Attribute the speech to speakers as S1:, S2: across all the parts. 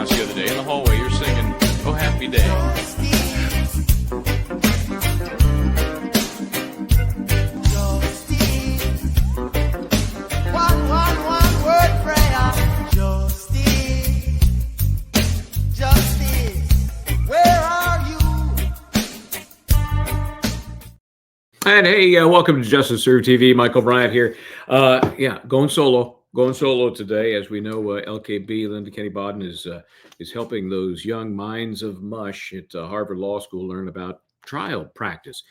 S1: once the other day in the hallway. You're singing "Oh Happy Day."
S2: One word prayer. Justice, where are you?
S3: And hey, welcome to Justice Serve TV. Michael Bryant here. Going solo today. As we know, LKB, Linda Kenny Bodden, is helping those young minds of mush at Harvard Law School learn about trial practice.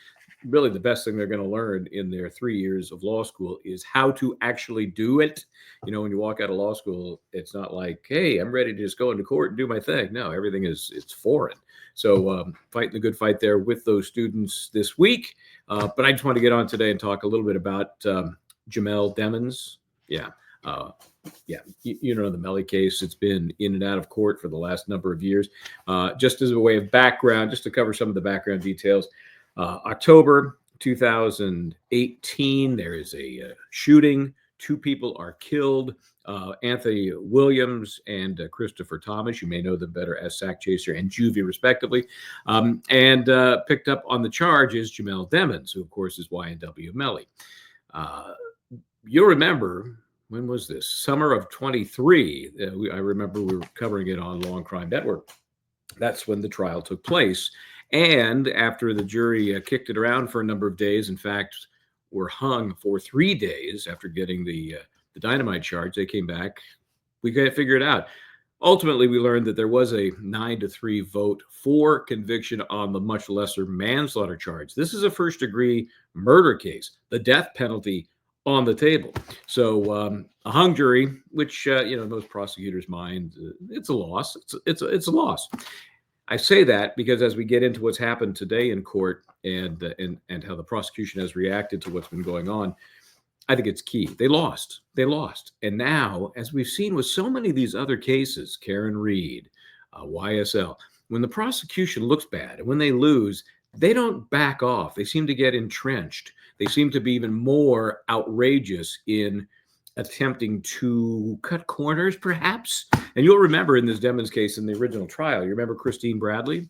S3: Really, the best thing they're going to learn in their 3 years of law school is how to actually do it. You know, when you walk out of law school, it's not like, hey, I'm ready to just go into court and do my thing. No, everything it's foreign. So fighting the good fight there with those students this week. But I just want to get on today and talk a little bit about Jamel Demons. You know the Melly case. It's been in and out of court for the last number of years. Just as a way of background, just to cover some of the background details, October 2018, there is a shooting. 2 people are killed. Anthony Williams and Christopher Thomas, you may know them better as Sack Chaser and Juvie, respectively. And picked up on the charge is Jamel Demons, who, of course, is YNW Melly. You'll remember, when was this? Summer of 23. I remember we were covering it on Law and Crime Network. That's when the trial took place. And after the jury kicked it around for a number of days, in fact, were hung for 3 days after getting the dynamite charge, they came back. We got to figure it out. Ultimately, we learned that there was a 9-3 vote for conviction on the much lesser manslaughter charge. This is a first-degree murder case, the death penalty on the table. So a hung jury, which most prosecutors' mind, it's a loss. It's a loss. I say that because as we get into what's happened today in court and how the prosecution has reacted to what's been going on, I think it's key. They lost. And now, as we've seen with so many of these other cases, Karen Reed, YSL, when the prosecution looks bad and when they lose, they don't back off. They seem to get entrenched. They seem to be even more outrageous in attempting to cut corners, perhaps. And you'll remember in this Demons case in the original trial, you remember Christine Bradley?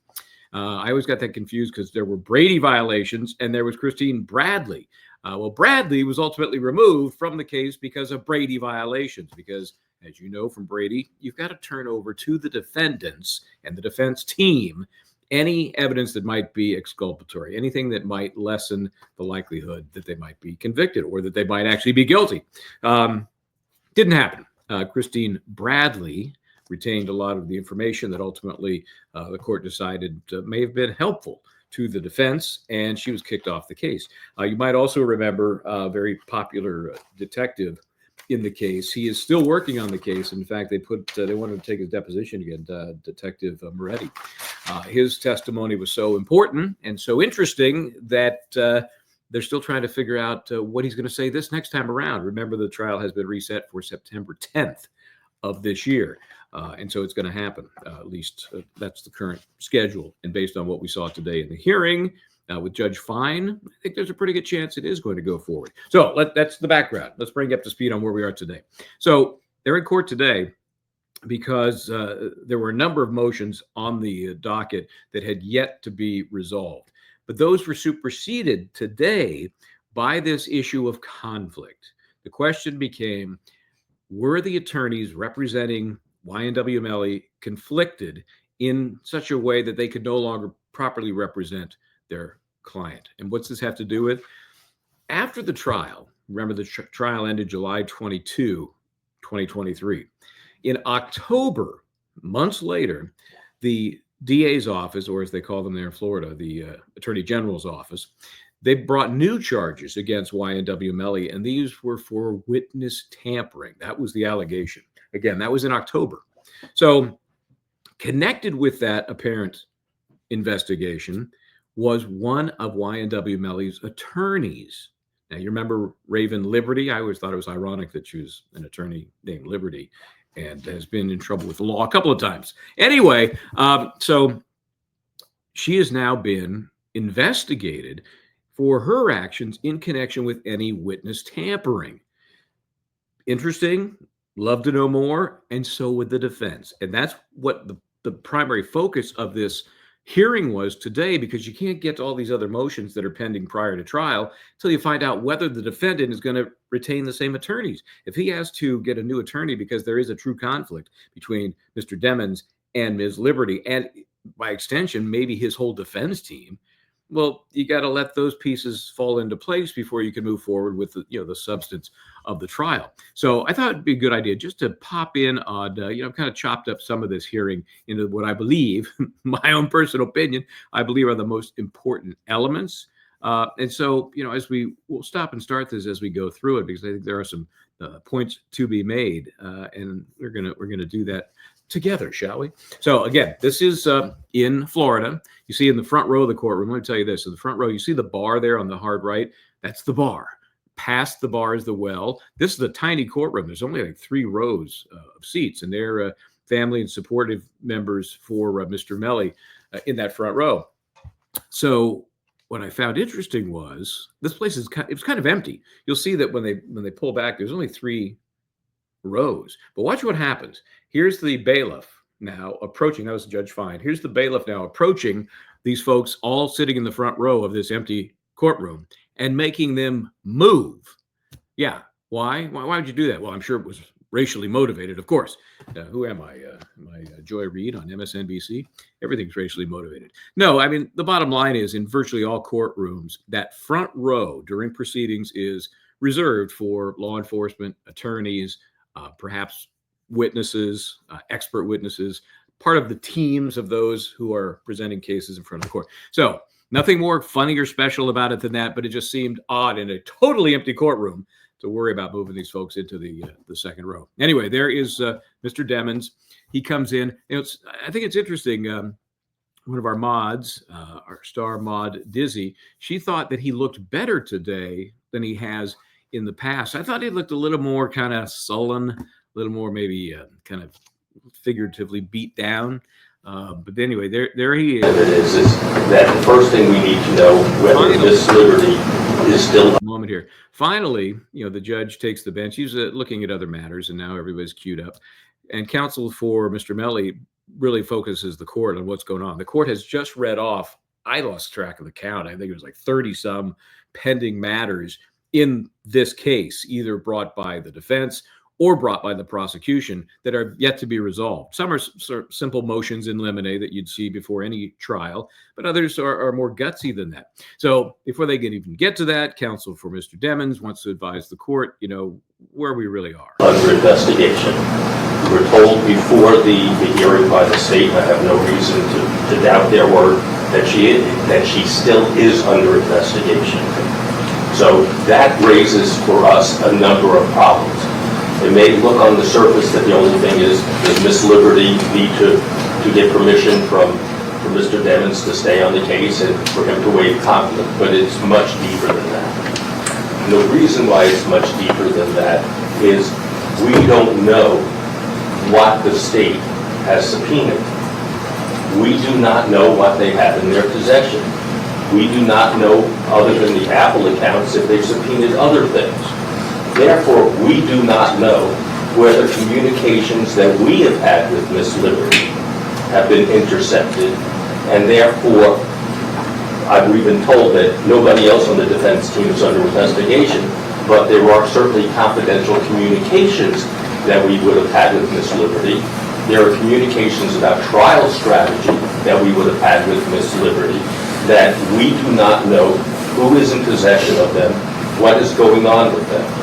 S3: I always got that confused because there were Brady violations and there was Christine Bradley. Well, Bradley was ultimately removed from the case because of Brady violations, because, as you know from Brady, you've got to turn over to the defendants and the defense team any evidence that might be exculpatory, anything that might lessen the likelihood that they might be convicted or that they might actually be guilty. Didn't happen. Christine Bradley retained a lot of the information that ultimately the court decided may have been helpful to the defense, and she was kicked off the case. You might also remember a very popular detective in the case. He is still working on the case. In fact, they wanted to take his deposition again, Detective Moretti. His testimony was so important and so interesting that they're still trying to figure out what he's going to say this next time around. Remember, the trial has been reset for September 10th of this year. And so it's going to happen. At least that's the current schedule. And based on what we saw today in the hearing with Judge Fine, I think there's a pretty good chance it is going to go forward. So that's the background. Let's bring you up to speed on where we are today. So they're in court today because there were a number of motions on the docket that had yet to be resolved. But those were superseded today by this issue of conflict. The question became, were the attorneys representing YNW Melly conflicted in such a way that they could no longer properly represent their client? And what's this have to do with? After the trial, remember the trial ended July 22, 2023. In October, months later, the DA's office, or as they call them there in Florida, the Attorney General's office, they brought new charges against YNW Melly, and these were for witness tampering. That was the allegation. Again, that was in October. So connected with that apparent investigation was one of YNW Melly's attorneys. Now, you remember Raven Liberty? I always thought it was ironic that she was an attorney named Liberty and has been in trouble with the law a couple of times. Anyway, so she has now been investigated for her actions in connection with any witness tampering. Interesting. love to know more, and so would the defense. And that's what the primary focus of this hearing was today, because you can't get to all these other motions that are pending prior to trial until you find out whether the defendant is going to retain the same attorneys. If he has to get a new attorney because there is a true conflict between Mr. Demons and Ms. Liberty, and by extension, maybe his whole defense team, well, you got to let those pieces fall into place before you can move forward with the substance of the trial. So I thought it'd be a good idea just to pop in on, kind of chopped up some of this hearing into what I believe, my own personal opinion, I believe are the most important elements. And so, as we'll stop and start this as we go through it, because I think there are some points to be made, and we're gonna do that together, shall we? So again, this is in Florida. You see in the front row of the courtroom, let me tell you this, in the front row, you see the bar there on the hard right? That's the bar. Past the bar is the well. This is a tiny courtroom. There's only like 3 rows of seats, and they're family and supportive members for Mr. Melly in that front row. So what I found interesting was this place it was kind of empty. You'll see that when they pull back, there's only 3 rows. But watch what happens. Here's the bailiff now approaching. That was Judge Fine. Here's the bailiff now approaching these folks all sitting in the front row of this empty courtroom and making them move. Yeah. Why? Why would you do that? Well, I'm sure it was racially motivated, of course. Who am I? Am I Joy Reid on MSNBC? Everything's racially motivated. No, I mean, the bottom line is in virtually all courtrooms, that front row during proceedings is reserved for law enforcement, attorneys, perhaps witnesses, expert witnesses, part of the teams of those who are presenting cases in front of the court. So nothing more funny or special about it than that, but it just seemed odd in a totally empty courtroom to worry about moving these folks into the second row. Anyway, there is Mr. Demons. He comes in. I think it's interesting. One of our mods, our star mod, Dizzy, she thought that he looked better today than he has in the past. I thought he looked a little more kind of sullen, a little more maybe kind of figuratively beat down. But anyway, there he is.
S4: Is that the first thing we need to know whether this liberty is still.
S3: Moment here. Finally, the judge takes the bench. He's looking at other matters, and now everybody's queued up. And counsel for Mr. Melly really focuses the court on what's going on. The court has just read off, I lost track of the count, I think it was like 30 some pending matters in this case, either brought by the defense or brought by the prosecution, that are yet to be resolved. Some are sort of simple motions in limine that you'd see before any trial, but others are more gutsy than that. So before they can even get to that, counsel for Mr. Demons wants to advise the court, where we really are.
S4: Under investigation. We were told before the hearing by the state, I have no reason to doubt their word, that she still is under investigation. So that raises for us a number of problems. It may look on the surface that the only thing is, does Miss Liberty need to get permission from Mr. Demons to stay on the case and for him to waive conflict, but it's much deeper than that. And the reason why it's much deeper than that is we don't know what the state has subpoenaed. We do not know what they have in their possession. We do not know, other than the Apple accounts, if they've subpoenaed other things. Therefore, we do not know whether communications that we have had with Miss Liberty have been intercepted, and therefore, we've been told that nobody else on the defense team is under investigation, but there are certainly confidential communications that we would have had with Miss Liberty. There are communications about trial strategy that we would have had with Miss Liberty that we do not know who is in possession of them, what is going on with them.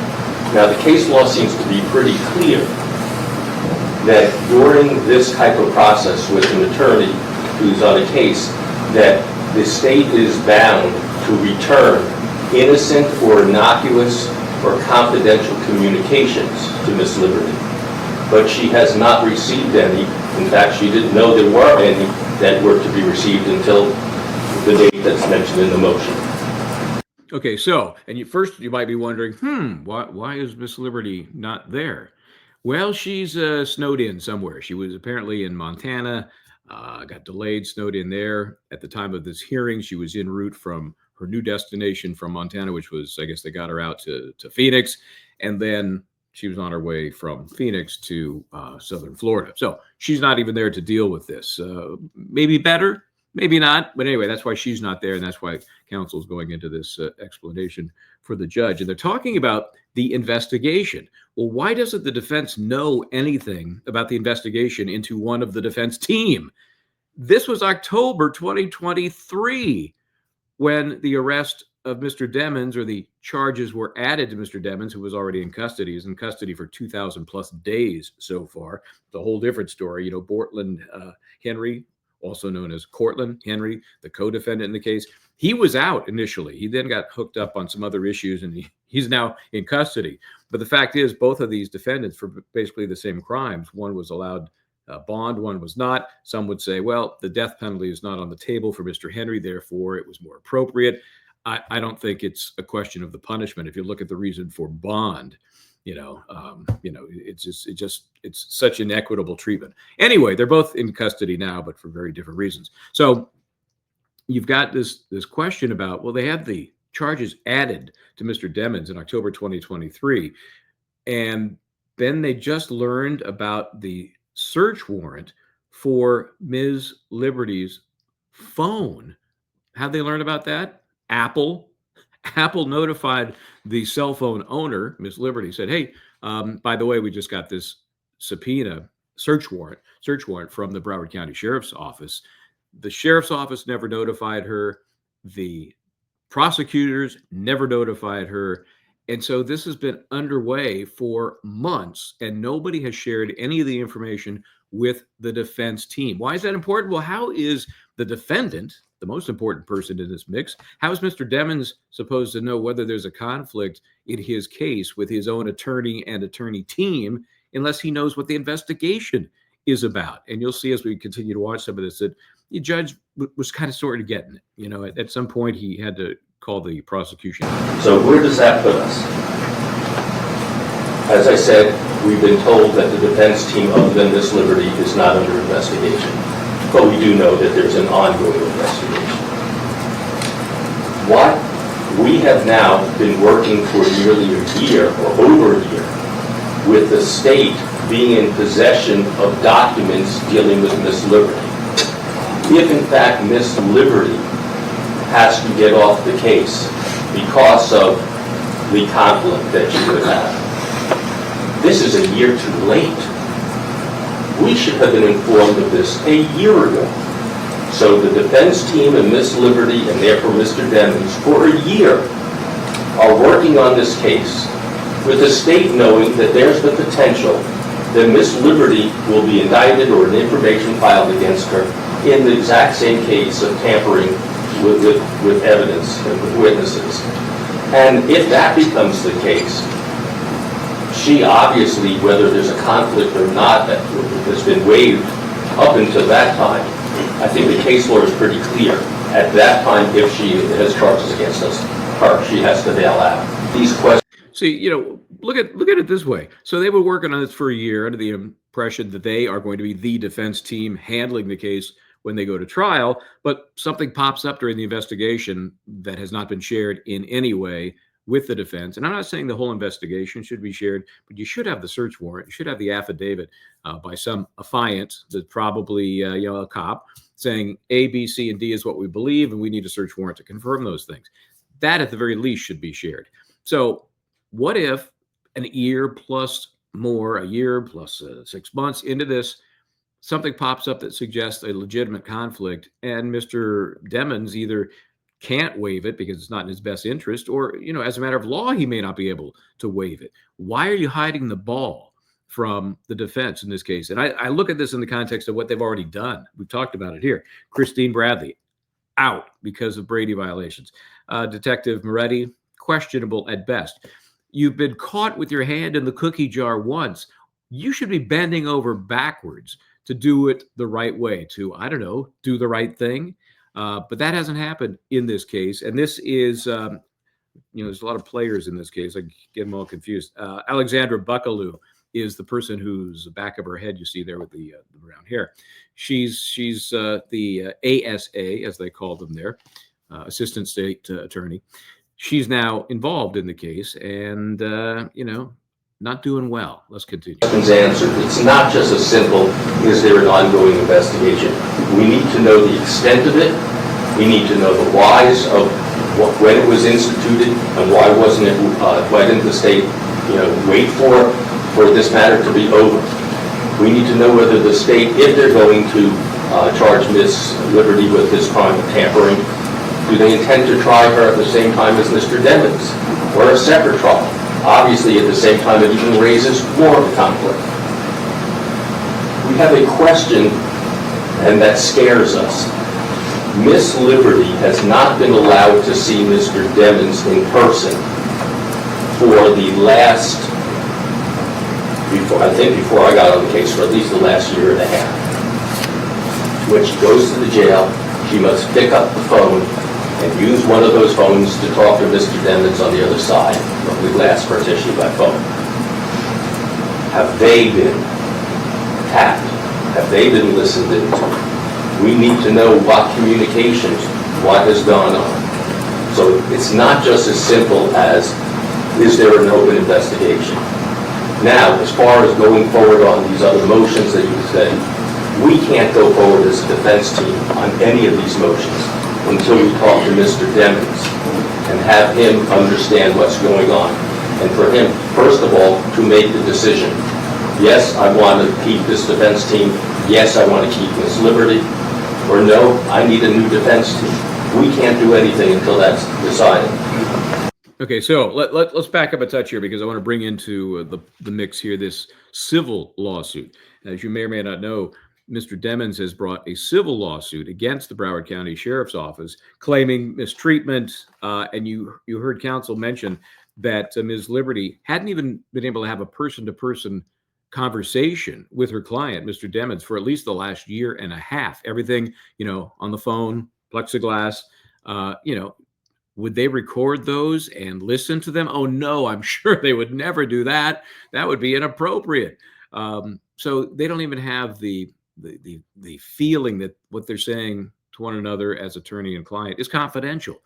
S4: Now, the case law seems to be pretty clear that during this type of process with an attorney who's on a case, that the state is bound to return innocent or innocuous or confidential communications to Miss Liberty. But she has not received any. In fact, she didn't know there were any that were to be received until the date that's mentioned in the motion.
S3: Okay, so, and you might be wondering, why is Miss Liberty not there? Well, she's snowed in somewhere. She was apparently in Montana, got delayed, snowed in there. At the time of this hearing, she was en route from her new destination from Montana, which was, I guess they got her out to Phoenix. And then she was on her way from Phoenix to southern Florida. So she's not even there to deal with this. Maybe better, maybe not. But anyway, that's why she's not there. And that's why counsel is going into this explanation for the judge. And they're talking about the investigation. Well, why doesn't the defense know anything about the investigation into one of the defense team? This was October 2023 when the arrest of Mr. Demmons, or the charges were added to Mr. Demmons, who was already in custody. He's in custody for 2,000 plus days so far. It's a whole different story. You know, Bortland Henry, also known as Cortland Henry, the co-defendant in the case, he was out initially. He then got hooked up on some other issues, and he's now in custody. But the fact is, both of these defendants, for basically the same crimes, one was allowed bond, one was not. Some would say, well, the death penalty is not on the table for Mr. Henry, therefore it was more appropriate. I don't think it's a question of the punishment. If you look at the reason for bond, it's such inequitable treatment. Anyway, they're both in custody now, but for very different reasons. So you've got this question about, well, they had the charges added to Mr. Demmons in October 2023, and then they just learned about the search warrant for Ms. Liberty's phone. How'd they learn about that? Apple notified the cell phone owner, Ms. Liberty, said, hey, by the way, we just got this subpoena search warrant from the Broward County Sheriff's Office. The Sheriff's Office never notified her. The prosecutors never notified her. And so this has been underway for months, and nobody has shared any of the information with the defense team. Why is that important? Well, how is the defendant, the most important person in this mix, how is Mr. Demmons supposed to know whether there's a conflict in his case with his own attorney and attorney team unless he knows what the investigation is about? And you'll see as we continue to watch some of this that the judge was kind of sort of getting it. You know, at some point he had to call the prosecution.
S4: So where does that put us? As I said, we've been told that the defense team, other than Miss Liberty, is not under investigation. But we do know that there's an ongoing investigation. What we have now been working for nearly a year, or over a year, with the state being in possession of documents dealing with Miss Liberty. If in fact Miss Liberty has to get off the case because of the conflict that she would have, this is a year too late. We should have been informed of this a year ago. So the defense team and Miss Liberty, and therefore Mr. Demmons, for a year are working on this case with the state knowing that there's the potential that Miss Liberty will be indicted or an information filed against her in the exact same case of tampering with evidence and with witnesses. And if that becomes the case, she obviously, whether there's a conflict or not, that has been waived up until that time. I think the case law is pretty clear. At that time, if she has charges against us, she has to bail out. These questions.
S3: See, you know, look at it this way. So they were working on this for a year under the impression that they are going to be the defense team handling the case when they go to trial, but something pops up during the investigation that has not been shared in any way with the defense. And I'm not saying the whole investigation should be shared, but you should have the search warrant. You should have the affidavit by some affiant that's probably a cop saying A, B, C, and D is what we believe, and we need a search warrant to confirm those things. That at the very least should be shared. So what if a year plus 6 months into this, something pops up that suggests a legitimate conflict, and Mr. Demmons either can't waive it because it's not in his best interest, or, you know, as a matter of law, he may not be able to waive it. Why are you hiding the ball from the defense in this case? And I look at this in the context of what they've already done. We've talked about it here. Christine Bradley, out because of Brady violations. Detective Moretti, questionable at best. You've been caught with your hand in the cookie jar once. You should be bending over backwards to do it the right way, to, I don't know, do the right thing. But that hasn't happened in this case. And this is, there's a lot of players in this case. I get them all confused. Alexandra Buckaloo is the person who's the back of her head you see there with the brown hair. She's the ASA, as they call them there, Assistant State Attorney. She's now involved in the case. And, not doing well. Let's continue.
S4: Questions answered. It's not just a simple, is there an ongoing investigation? We need to know the extent of it. We need to know the whys of when it was instituted and why wasn't it, why didn't the state, wait for this matter to be over? We need to know whether the state, if they're going to charge Ms. Liberty with this crime of tampering, do they intend to try her at the same time as Mr. Demons, or a separate trial? Obviously, at the same time, it even raises more of a conflict. We have a question, and that scares us. Miss Liberty has not been allowed to see Mr. Demons in person for the last, before I got on the case, for at least the last year and a half. When she goes to the jail, she must pick up the phone and use one of those phones to talk to Mr. Demons on the other side of the glass partition by phone. Have they been tapped? Have they been listened into? We need to know what communications, what has gone on. So it's not just as simple as, is there an open investigation? Now, as far as going forward on these other motions that you said, we can't go forward as a defense team on any of these motions until we talk to Mr. Demons and have him understand what's going on. And for him, first of all, to make the decision. Yes, I want to keep this defense team. Yes, I want to keep Miss Liberty. Or no, I need a new defense team. We can't do anything until that's decided.
S3: Okay, so let's back up a touch here because I want to bring into the mix here this civil lawsuit. As you may or may not know, Mr. Demons has brought a civil lawsuit against the Broward County Sheriff's Office claiming mistreatment, and you heard counsel mention that Ms. Liberty hadn't even been able to have a person-to-person conversation with her client, Mr. Demons, for at least the last year and a half. Everything, on the phone, plexiglass, would they record those and listen to them? Oh no, I'm sure they would never do that. That would be inappropriate. So they don't even have the feeling that what they're saying to one another as attorney and client is confidential.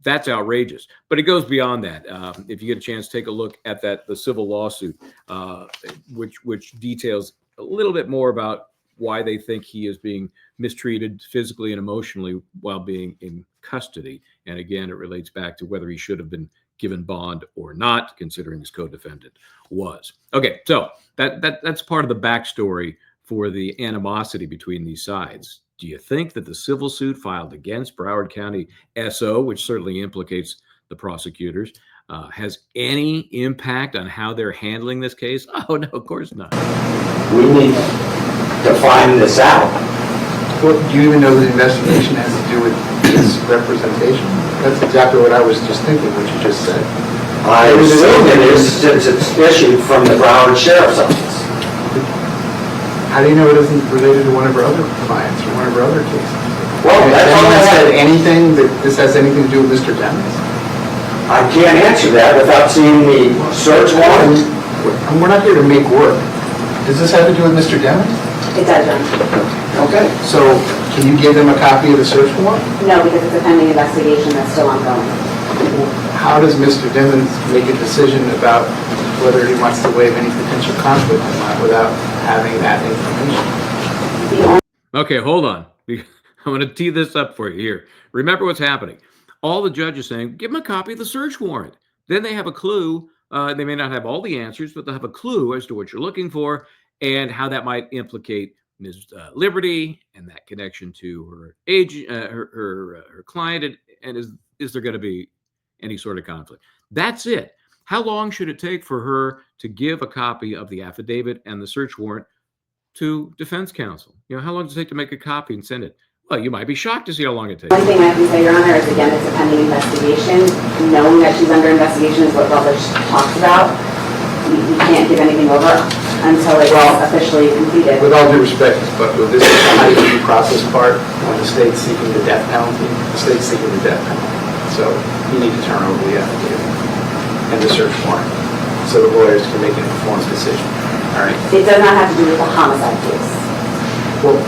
S3: That's outrageous. But it goes beyond that. If you get a chance, take a look at the civil lawsuit, which details a little bit more about why they think he is being mistreated physically and emotionally while being in custody. And again, it relates back to whether he should have been given bond or not, considering his co-defendant was. Okay, so that's part of the backstory for the animosity between these sides. Do you think that the civil suit filed against Broward County SO, which certainly implicates the prosecutors, has any impact on how they're handling this case? Oh, no, of course not.
S5: We need to find this out.
S6: Well, do you even know the investigation has to do with his representation? That's exactly what I was just thinking, what you just said.
S5: I assume it is since it's issued from the Broward Sheriff's Office.
S6: How do you know it isn't related to one of our other clients or one of our other cases?
S5: Well, that's all I
S6: said
S5: had.
S6: anything that this has anything to do with Mr. Demons?
S5: I can't answer that without seeing the search warrant.
S6: And we're not here to make work. Does this have to do with Mr. Demons?
S7: It does, John.
S6: Okay, so can you give them a copy of the search warrant?
S7: No, because it's a pending investigation that's still ongoing.
S6: How does Mr. Demons make a decision about whether he wants to waive any potential conflict or not without having that information?
S3: Okay, hold on. I'm going to tee this up for you here. Remember what's happening. All the judges saying, give them a copy of the search warrant. Then they have a clue. They may not have all the answers, but they'll have a clue as to what you're looking for and how that might implicate Ms. Liberty and that connection to her age, her client, and is there going to be any sort of conflict? That's it. How long should it take for her to give a copy of the affidavit and the search warrant to defense counsel? How long does it take to make a copy and send it? Well, you might be shocked to see how long it takes.
S7: One thing I can say, Your Honor, is again, it's a pending investigation. Knowing that she's under investigation is what Rutledge talks about. We can't give anything over until it's officially completed.
S6: With all due respect, but this is the high due process part when the state's seeking the death penalty. The state's seeking the death penalty. So you need to turn over the affidavit and the search warrant so the lawyers can make an informed decision. All right?
S7: It does not have to do with the homicide case.
S6: Well,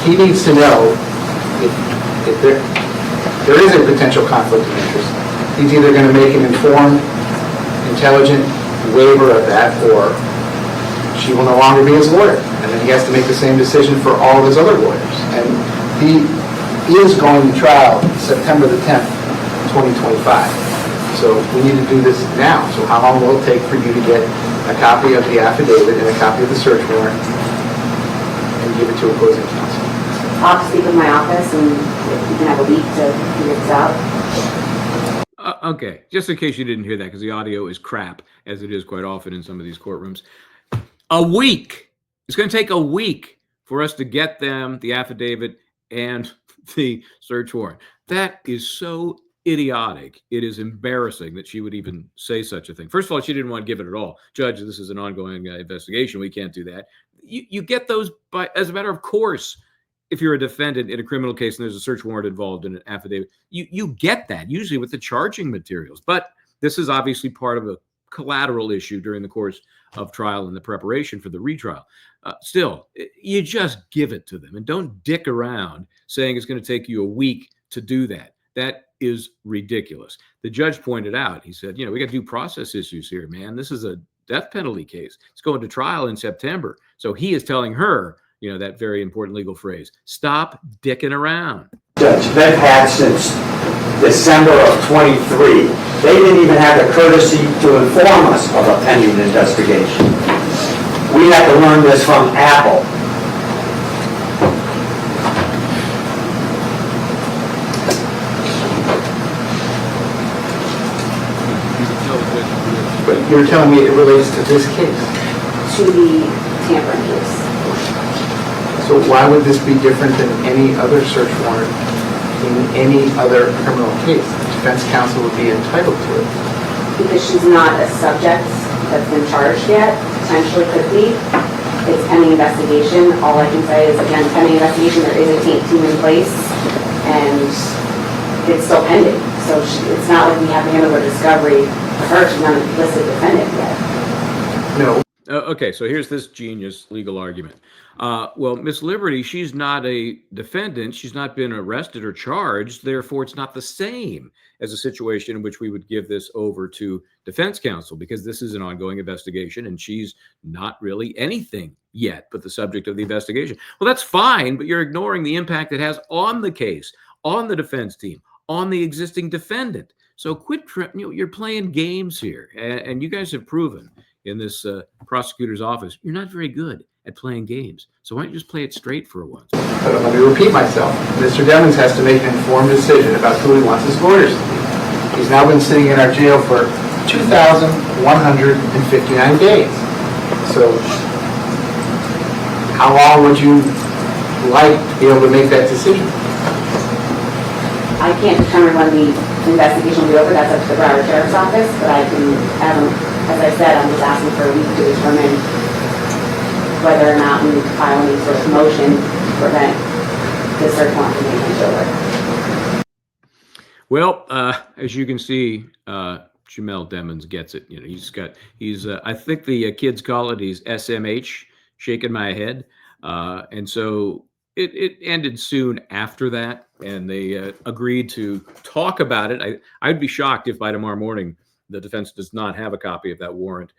S6: he needs to know if there is a potential conflict of interest. He's either going to make an informed, intelligent, waiver of that, or she will no longer be his lawyer. And then he has to make the same decision for all of his other lawyers. And he is going to trial September the 10th, 2025. So we need to do this now. So how long will it take for you to get a copy of the affidavit and a copy of the search warrant and give it to opposing counsel?
S7: I'll speak with my office and you can have a week to figure this out.
S3: Okay, just in case you didn't hear that, because the audio is crap, as it is quite often in some of these courtrooms. A week. It's going to take a week for us to get them the affidavit and the search warrant. That is so idiotic. It is embarrassing that she would even say such a thing. First of all, she didn't want to give it at all. Judge, this is an ongoing investigation. We can't do that. You get those by as a matter of course. If you're a defendant in a criminal case and there's a search warrant involved in an affidavit, you get that usually with the charging materials. But this is obviously part of a collateral issue during the course of trial and the preparation for the retrial. Still, you just give it to them and don't dick around saying it's going to take you a week to do that. That is ridiculous. The judge pointed out, he said, we got due process issues here, man. This is a death penalty case. It's going to trial in September. So he is telling her, that very important legal phrase, stop dicking around.
S5: Judge, they've had since December of 23. They didn't even have the courtesy to inform us of a pending investigation. We had to learn this from Apple.
S6: But you're telling me it relates to this case.
S7: To the tampering case.
S6: So why would this be different than any other search warrant in any other criminal case? The defense counsel would be entitled to it.
S7: Because she's not a subject that's been charged yet, potentially could be. It's pending investigation. All I can say is, again, pending investigation, there is a team in place, and it's still pending. So it's not like we have to handle her discovery to her. She's not a listed defendant yet.
S6: No.
S3: Okay, so here's this genius legal argument. Well, Miss Liberty, she's not a defendant. She's not been arrested or charged. Therefore, it's not the same as a situation in which we would give this over to defense counsel because this is an ongoing investigation and she's not really anything yet but the subject of the investigation. Well, that's fine, but you're ignoring the impact it has on the case, on the defense team, on the existing defendant. So quit, you're playing games here. And you guys have proven in this prosecutor's office, you're not very good at playing games. So why don't you just play it straight for once?
S6: But let me repeat myself. Mr. Devins has to make an informed decision about who he wants his lawyers to be. He's now been sitting in our jail for 2,159 days. So how long would you like to be able to make that decision?
S7: I can't determine when the investigation will be over. That's up to the Broward Sheriff's Office, but I can, as I said, I'm just asking for a week to determine whether or not we need to file any sort of motion to prevent the search warrant from being handed over.
S3: Well, as you can see, Jamel Demons gets it. He's I think the kids call it, he's SMH, shaking my head. And so it ended soon after that, and they agreed to talk about it. I'd be shocked if by tomorrow morning the defense does not have a copy of that warrant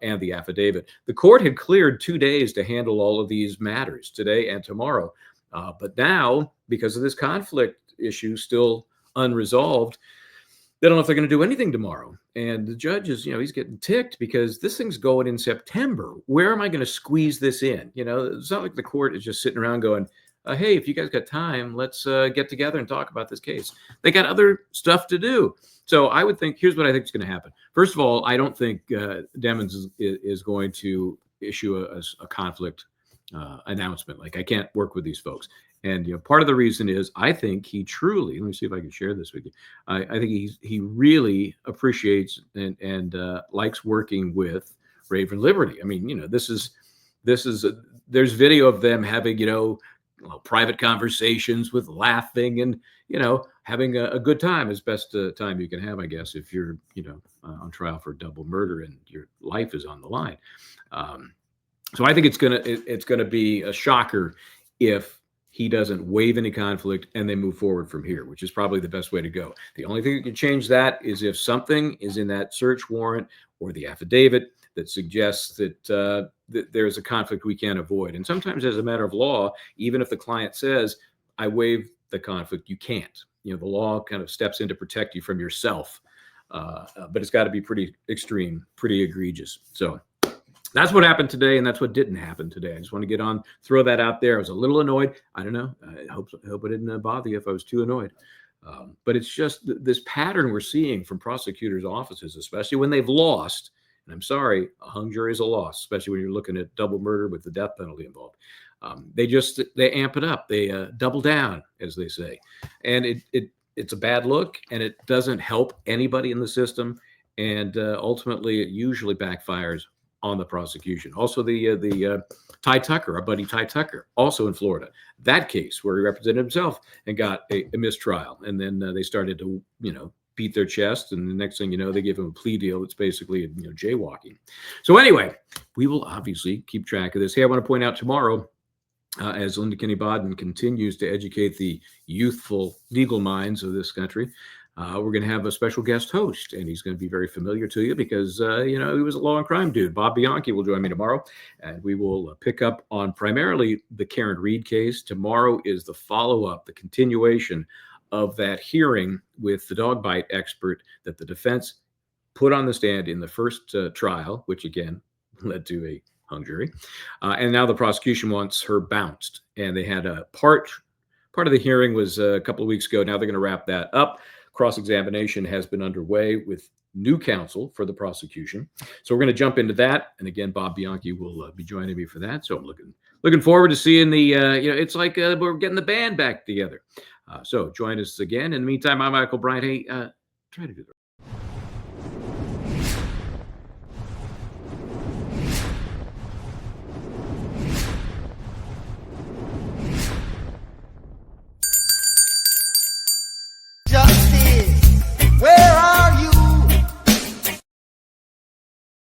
S3: and the affidavit. The court had cleared 2 days to handle all of these matters, today and tomorrow. But now, because of this conflict issue still unresolved, they don't know if they're going to do anything tomorrow. And the judge is, he's getting ticked because this thing's going in September. Where am I going to squeeze this in? It's not like the court is just sitting around going, hey, if you guys got time, let's get together and talk about this case. They got other stuff to do. So I would think, here's what I think is going to happen. First of all, I don't think Demons is going to issue a conflict announcement. Like, I can't work with these folks. And part of the reason is I think he truly, let me see if I can share this with you. I think he really appreciates and likes working with Raven Liberty. I mean, there's video of them having, private conversations with laughing and, having a good time, as best time you can have, I guess, if you're, on trial for double murder and your life is on the line. So I think it's gonna be a shocker if he doesn't waive any conflict and they move forward from here, which is probably the best way to go. The only thing that can change that is if something is in that search warrant or the affidavit that suggests that there's a conflict we can't avoid. And sometimes, as a matter of law, even if the client says, I waive the conflict, you can't. The law kind of steps in to protect you from yourself. But it's got to be pretty extreme, pretty egregious. So that's what happened today, and that's what didn't happen today. I just want to get on, throw that out there. I was a little annoyed. I don't know. I hope it didn't bother you if I was too annoyed. But it's just this pattern we're seeing from prosecutors' offices, especially when they've lost. And I'm sorry, a hung jury is a loss, especially when you're looking at double murder with the death penalty involved. They amp it up. They double down, as they say. And it's a bad look, and it doesn't help anybody in the system. And ultimately, it usually backfires on the prosecution. Also, the Ty Tucker, our buddy Ty Tucker, also in Florida. That case where he represented himself and got a mistrial. And then they started to, beat their chest. And the next thing you know, they give him a plea deal. It's basically, jaywalking. So anyway, we will obviously keep track of this. Hey, I want to point out tomorrow, as Linda Kinney Bodden continues to educate the youthful legal minds of this country, we're going to have a special guest host, and he's going to be very familiar to you because, he was a law and crime dude. Bob Bianchi will join me tomorrow, and we will pick up on primarily the Karen Reed case. Tomorrow is the follow-up, the continuation of that hearing with the dog bite expert that the defense put on the stand in the first trial, which again led to a hung jury. And now the prosecution wants her bounced. And they had a part of the hearing was a couple of weeks ago. Now they're going to wrap that up. Cross-examination has been underway with new counsel for the prosecution. So we're going to jump into that. And again, Bob Bianchi will be joining me for that. So I'm looking forward to seeing the, it's like we're getting the band back together. So join us again. In the meantime, I'm Michael Bryant. Hey, try to do the